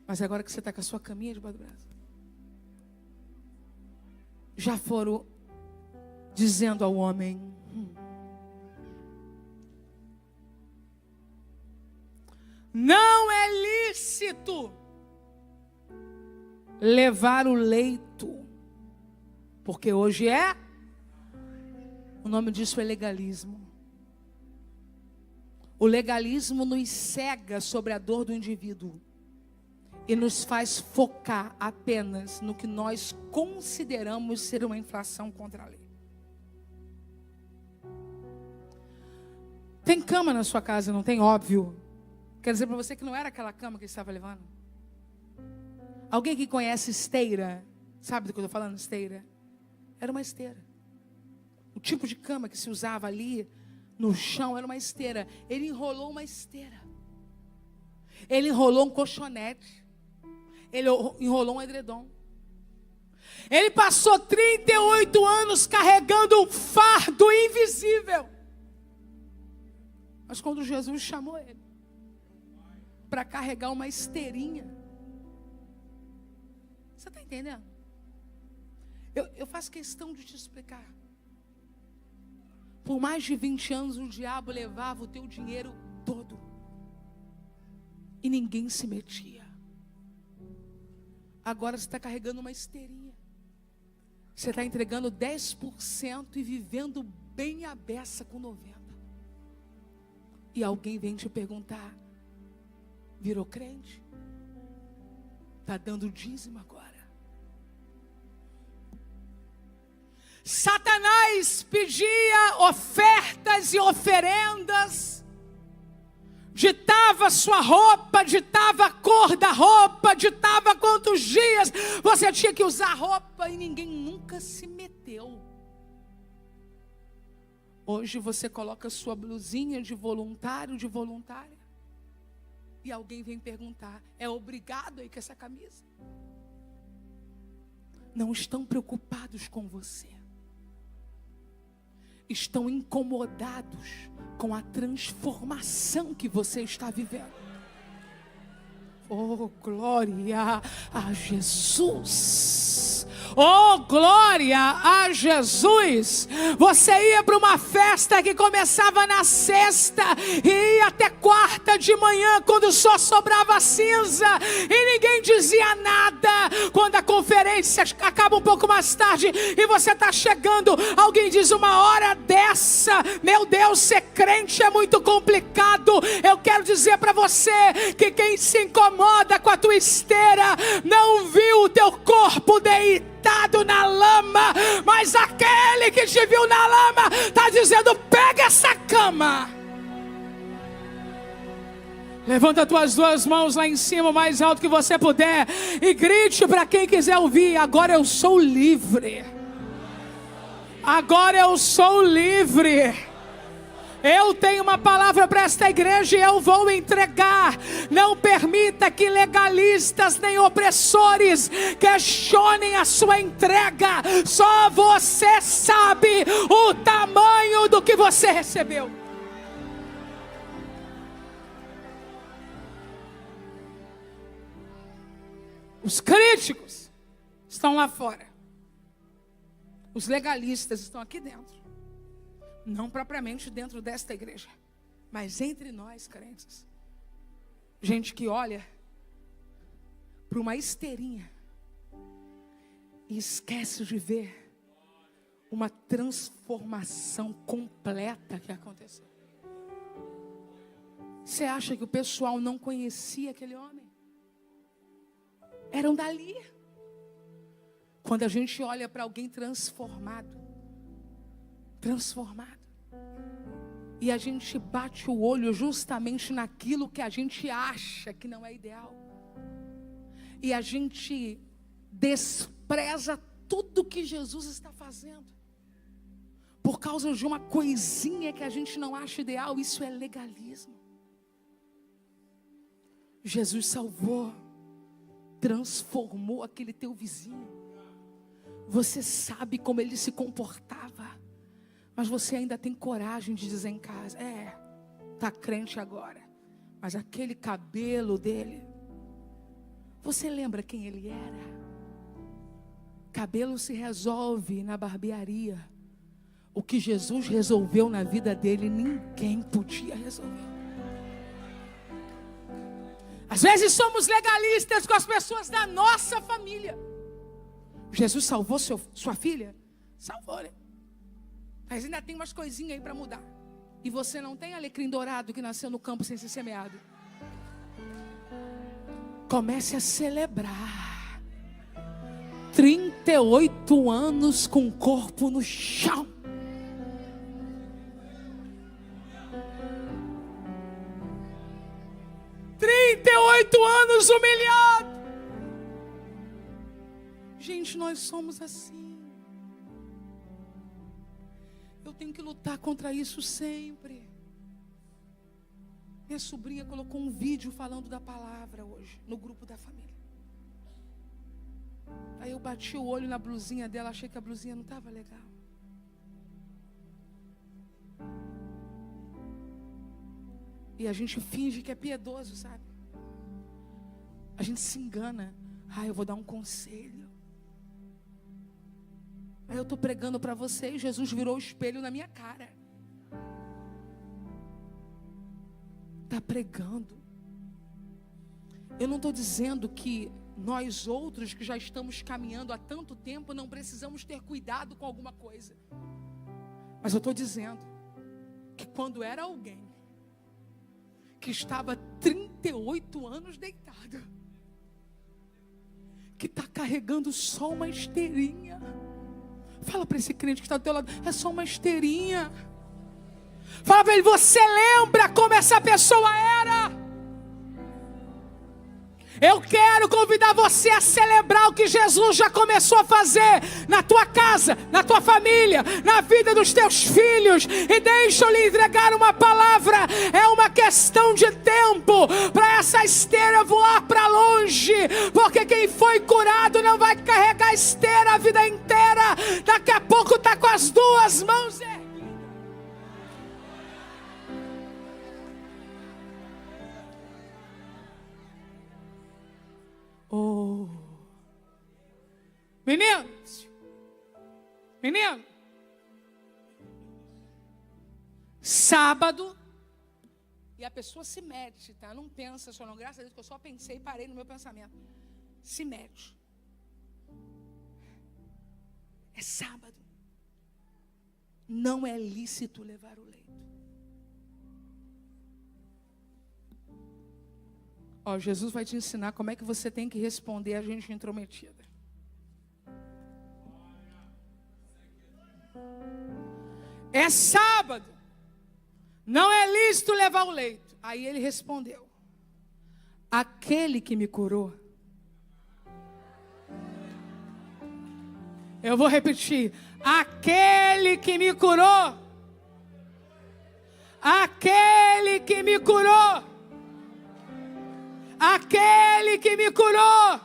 Mas agora que você está com a sua caminha debaixo do braço, já foram dizendo ao homem: Não é lícito levar o leito, porque hoje o nome disso é legalismo. O legalismo nos cega sobre a dor do indivíduo e nos faz focar apenas no que nós consideramos ser uma infração contra a lei. Tem cama na sua casa, não tem? Óbvio. Quero dizer para você que não era aquela cama que ele estava levando. Alguém que conhece esteira, sabe do que eu estou falando, esteira? Era uma esteira. O tipo de cama que se usava ali no chão era uma esteira. Ele enrolou uma esteira. Ele enrolou um colchonete. Ele enrolou um edredom. Ele passou 38 anos carregando um fardo invisível. Mas quando Jesus chamou ele para carregar uma esteirinha, você está entendendo? Eu faço questão de te explicar. Por mais de 20 anos o diabo levava o teu dinheiro todo. E ninguém se metia. Agora você está carregando uma esteirinha. Você está entregando 10% e vivendo bem a beça com 90%. E alguém vem te perguntar: virou crente? Está dando dízimo agora? Satanás pedia ofertas e oferendas, ditava sua roupa, ditava a cor da roupa, ditava quantos dias você tinha que usar roupa, e ninguém nunca se meteu. Hoje você coloca sua blusinha de voluntário, de voluntária, e alguém vem perguntar: é obrigado aí com essa camisa? Não estão preocupados com você. Estão incomodados com a transformação que você está vivendo. Oh, glória a Jesus! Oh, glória a Jesus! Você ia para uma festa que começava na sexta e ia até quarta de manhã, quando só sobrava cinza, e ninguém dizia nada. Quando a conferência acaba um pouco mais tarde e você está chegando, alguém diz: uma hora dessa, meu Deus, ser crente é muito complicado. Eu quero dizer para você que quem se incomoda com a tua esteira não viu o teu corpo deitado na lama, mas aquele que te viu na lama está dizendo: pega essa cama. Levanta as tuas duas mãos lá em cima, o mais alto que você puder, e grite para quem quiser ouvir: agora eu sou livre. Agora eu sou livre. Eu tenho uma palavra para esta igreja e eu vou entregar. Não permita que legalistas nem opressores questionem a sua entrega. Só você sabe o tamanho do que você recebeu. Os críticos estão lá fora. Os legalistas estão aqui dentro. Não propriamente dentro desta igreja, mas entre nós crentes. Gente que olha para uma esteirinha e esquece de ver uma transformação completa que aconteceu. Você acha que o pessoal não conhecia aquele homem? Eram dali. Quando a gente olha para alguém transformado, e a gente bate o olho justamente naquilo que a gente acha que não é ideal, e a gente despreza tudo que Jesus está fazendo por causa de uma coisinha que a gente não acha ideal. Isso é legalismo. Jesus salvou, transformou aquele teu vizinho. Você sabe como ele se comportava, mas você ainda tem coragem de dizer em casa: tá crente agora, mas aquele cabelo dele, você lembra quem ele era? Cabelo se resolve na barbearia. O que Jesus resolveu na vida dele, ninguém podia resolver. Às vezes somos legalistas com as pessoas da nossa família. Jesus salvou sua filha? Salvou, né? Mas ainda tem umas coisinhas aí para mudar. E você não tem alecrim dourado que nasceu no campo sem ser semeado. Comece a celebrar. 38 anos com o corpo no chão. Anos humilhado. Gente, nós somos assim. Eu tenho que lutar contra isso sempre. Minha sobrinha colocou um vídeo falando da palavra hoje, no grupo da família. Aí eu bati o olho na blusinha dela, achei que a blusinha não estava legal. E a gente finge que é piedoso, sabe? A gente se engana. Eu vou dar um conselho. Aí eu estou pregando para vocês. Jesus virou o espelho na minha cara. Está pregando. Eu não estou dizendo que nós outros que já estamos caminhando há tanto tempo não precisamos ter cuidado com alguma coisa. Mas eu estou dizendo que quando era alguém que estava 38 anos deitado, que está carregando só uma esteirinha. Fala para esse crente que está do teu lado, é só uma esteirinha. Fala para ele, você lembra como essa pessoa era? Eu quero convidar você a celebrar o que Jesus já começou a fazer na tua casa, na tua família, na vida dos teus filhos. E deixa eu lhe entregar uma palavra. É uma questão de tempo para essa esteira voar para longe. Porque quem foi curado não vai carregar a esteira a vida inteira. Daqui a pouco está com as duas mãos erguidas. Oh, menino, sábado, e a pessoa se mete, tá? Não pensa só não, graças a Deus que eu só pensei e parei no meu pensamento. Se mete. É sábado. Não é lícito levar o leito. Jesus vai te ensinar como é que você tem que responder a gente intrometida. É sábado. Não é lícito levar o leito. Aí ele respondeu: aquele que me curou. Eu vou repetir. Aquele que me curou. Aquele que me curou. Aquele que me curou.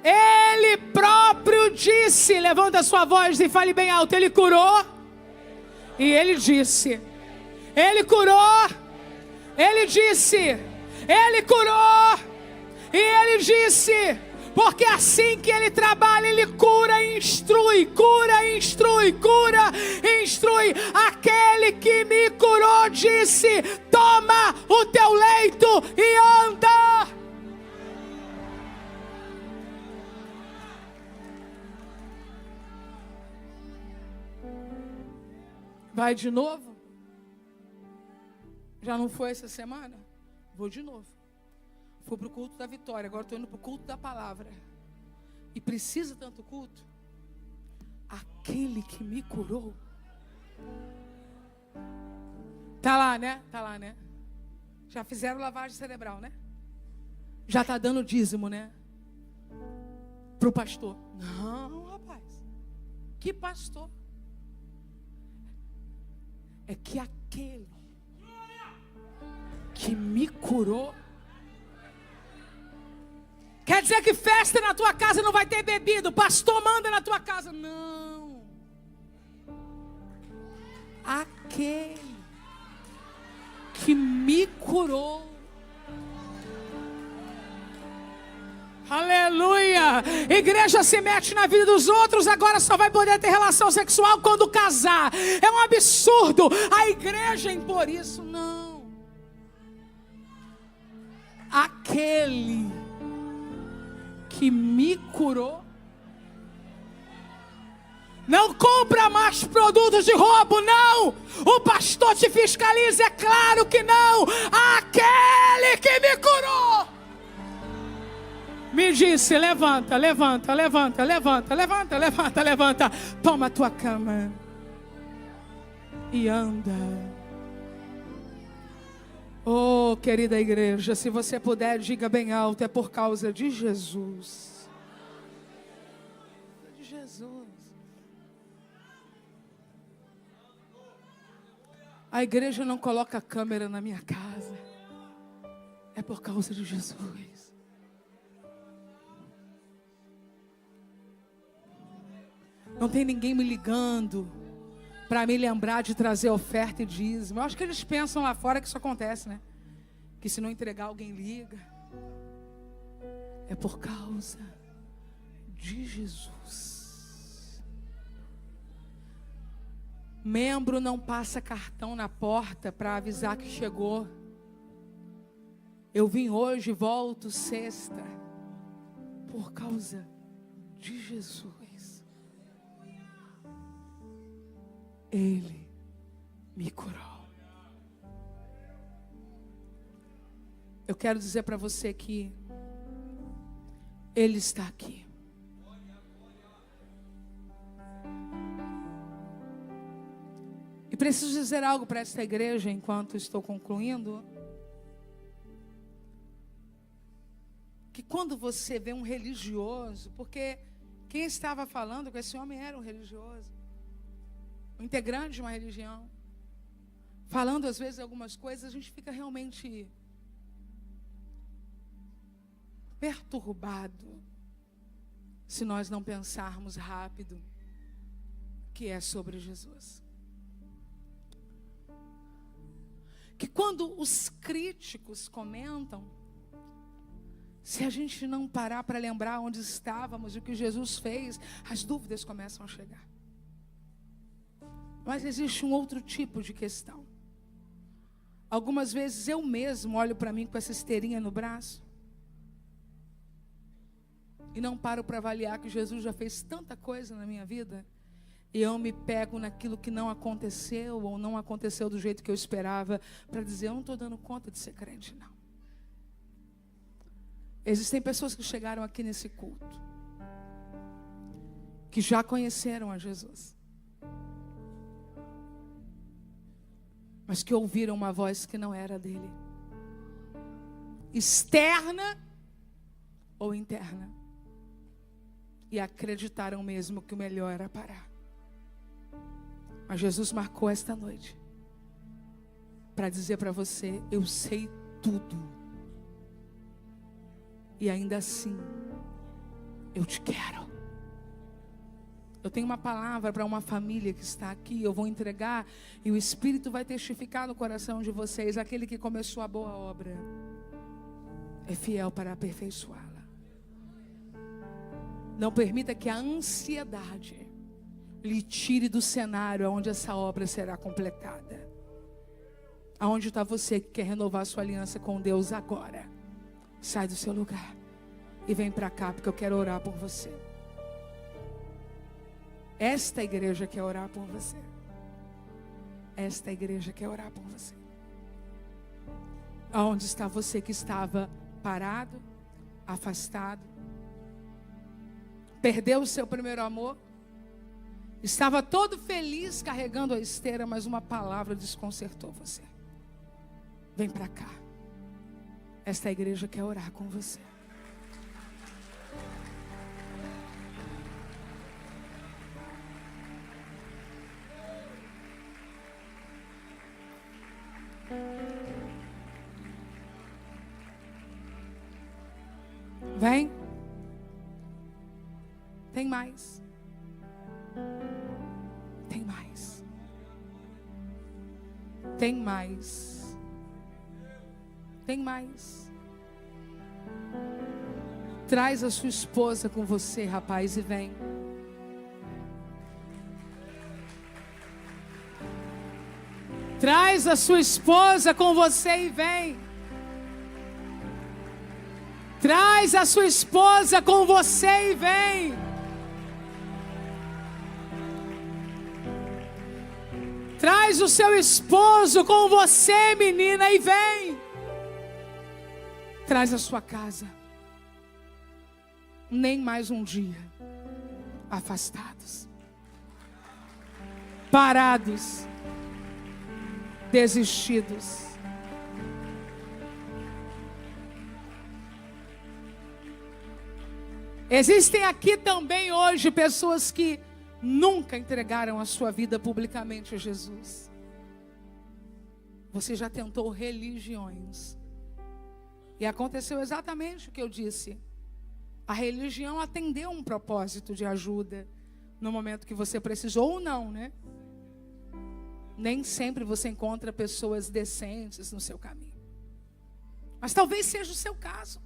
Ele próprio disse, levanta a sua voz e fale bem alto, ele curou. E ele disse, ele curou. Ele disse, ele curou. E ele disse, porque assim que ele trabalha, ele cura e instrui, cura e instrui, cura e instrui. Aquele que me curou disse, toma o teu leito e anda. Vai de novo? Já não foi essa semana? Vou de novo. Fui para o culto da vitória, agora estou indo para o culto da palavra. E precisa tanto culto? Aquele que me curou. Tá lá, né? Tá lá, né? Já fizeram lavagem cerebral, né? Já tá dando dízimo, né? Pro pastor. Não, rapaz. Que pastor? É que aquele que me curou. Quer dizer que festa na tua casa não vai ter bebida, o pastor manda na tua casa. Não. Aquele que me curou. Aleluia. Igreja se mete na vida dos outros, agora só vai poder ter relação sexual quando casar. É um absurdo a igreja impor isso. Não. aquele que me curou. Não compra mais produtos de roubo, não. O pastor te fiscaliza, é claro que não. Aquele que me curou me disse: levanta, levanta, levanta, levanta, levanta, levanta, levanta. Toma a tua cama e anda. Oh, querida igreja, se você puder, diga bem alto: é por causa de Jesus. De Jesus. A igreja não coloca câmera na minha casa. É por causa de Jesus. Não tem ninguém me ligando para me lembrar de trazer oferta e dízimo. Eu acho que eles pensam lá fora que isso acontece, né? Que se não entregar, alguém liga. É por causa de Jesus. Membro não passa cartão na porta para avisar que chegou. Eu vim hoje, volto sexta. Por causa de Jesus. Ele me curou. Eu quero dizer para você que Ele está aqui. E preciso dizer algo para esta igreja enquanto estou concluindo. Que quando você vê um religioso, porque quem estava falando com esse homem era um religioso, um integrante de uma religião, falando às vezes algumas coisas, a gente fica realmente perturbado se nós não pensarmos rápido que é sobre Jesus. Que quando os críticos comentam, se a gente não parar para lembrar onde estávamos e o que Jesus fez, as dúvidas começam a chegar. Mas existe um outro tipo de questão. Algumas vezes eu mesmo olho para mim com essa esteirinha no braço e não paro para avaliar que Jesus já fez tanta coisa na minha vida. E eu me pego naquilo que não aconteceu ou não aconteceu do jeito que eu esperava, para dizer: eu não estou dando conta de ser crente, não. Existem pessoas que chegaram aqui nesse culto, que já conheceram a Jesus, mas que ouviram uma voz que não era dele, externa ou interna, e acreditaram mesmo que o melhor era parar. Mas Jesus marcou esta noite para dizer para você: eu sei tudo, e ainda assim eu te quero. Eu tenho uma palavra para uma família que está aqui, eu vou entregar, e o Espírito vai testificar no coração de vocês: aquele que começou a boa obra é fiel para aperfeiçoá-la. Não permita que a ansiedade lhe tire do cenário onde essa obra será completada. Aonde está você que quer renovar sua aliança com Deus agora? Sai do seu lugar e vem para cá, porque eu quero orar por você. Esta igreja quer orar por você. Esta igreja quer orar por você. Aonde está você que estava parado, afastado, perdeu o seu primeiro amor, estava todo feliz carregando a esteira, mas uma palavra desconcertou você. Vem para cá. Esta igreja quer orar com você. Vem. Tem mais. Tem mais. Tem mais. Tem mais. Traz a sua esposa com você, rapaz, e vem. Traz a sua esposa com você e vem. Traz a sua esposa com você e vem. Traz o seu esposo com você, menina, e vem. Traz a sua casa. Nem mais um dia afastados, parados, desistidos. Existem aqui também hoje pessoas que nunca entregaram a sua vida publicamente a Jesus. Você já tentou religiões. E aconteceu exatamente o que eu disse. A religião atendeu um propósito de ajuda no momento que você precisou ou não, né? Nem sempre você encontra pessoas decentes no seu caminho. Mas talvez seja o seu caso.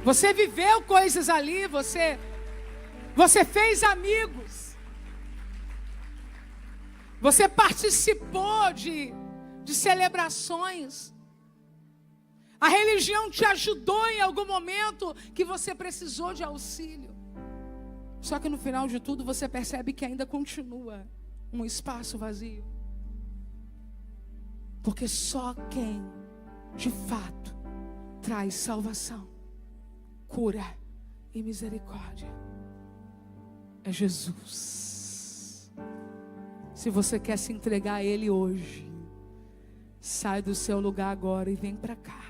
Você viveu coisas ali, você fez amigos. Você participou de celebrações. A religião te ajudou em algum momento que você precisou de auxílio. Só que no final de tudo você percebe que ainda continua um espaço vazio. Porque só quem de fato traz salvação, cura e misericórdia é Jesus. Se você quer se entregar a Ele hoje, sai do seu lugar agora e vem para cá.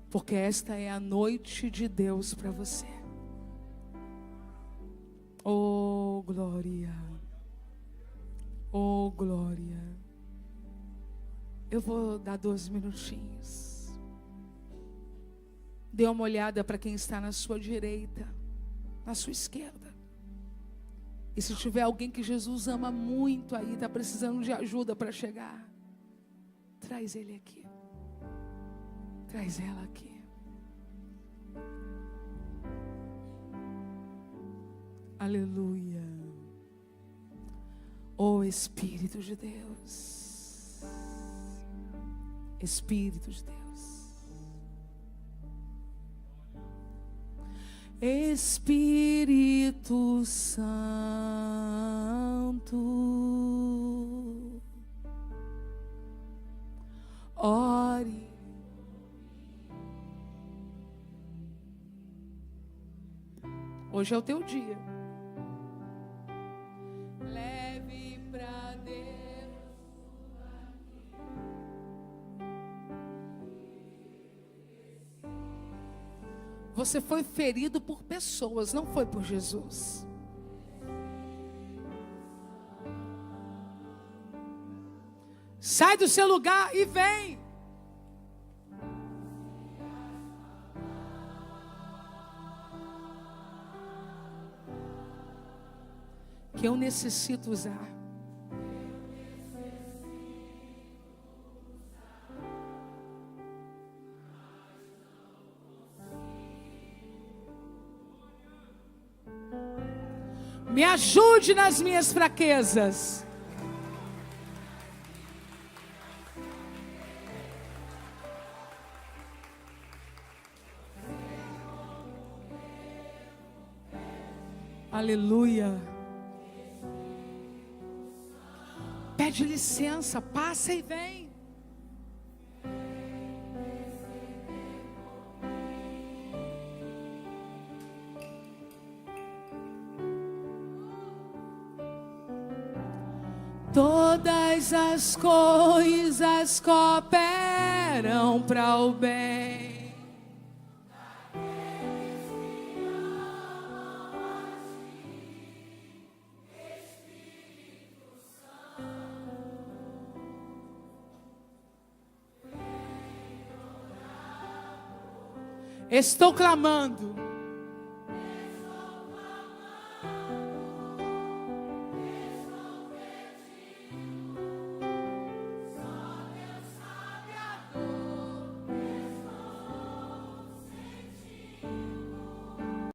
Porque esta é a noite de Deus para você. Oh, glória. Oh, glória. Eu vou dar 2 minutinhos. Dê uma olhada para quem está na sua direita, na sua esquerda. E se tiver alguém que Jesus ama muito aí, está precisando de ajuda para chegar, traz ele aqui. Traz ela aqui. Aleluia. Oh Espírito de Deus. Espírito de Deus. Espírito Santo, ore. Hoje é o teu dia. Leve pra Deus. Você foi ferido por pessoas, não foi por Jesus. Sai do seu lugar e vem. Que eu necessito usar. Me ajude nas minhas fraquezas. Aleluia. Pede licença, passa e vem. Todas as coisas cooperam para o bem. Estou clamando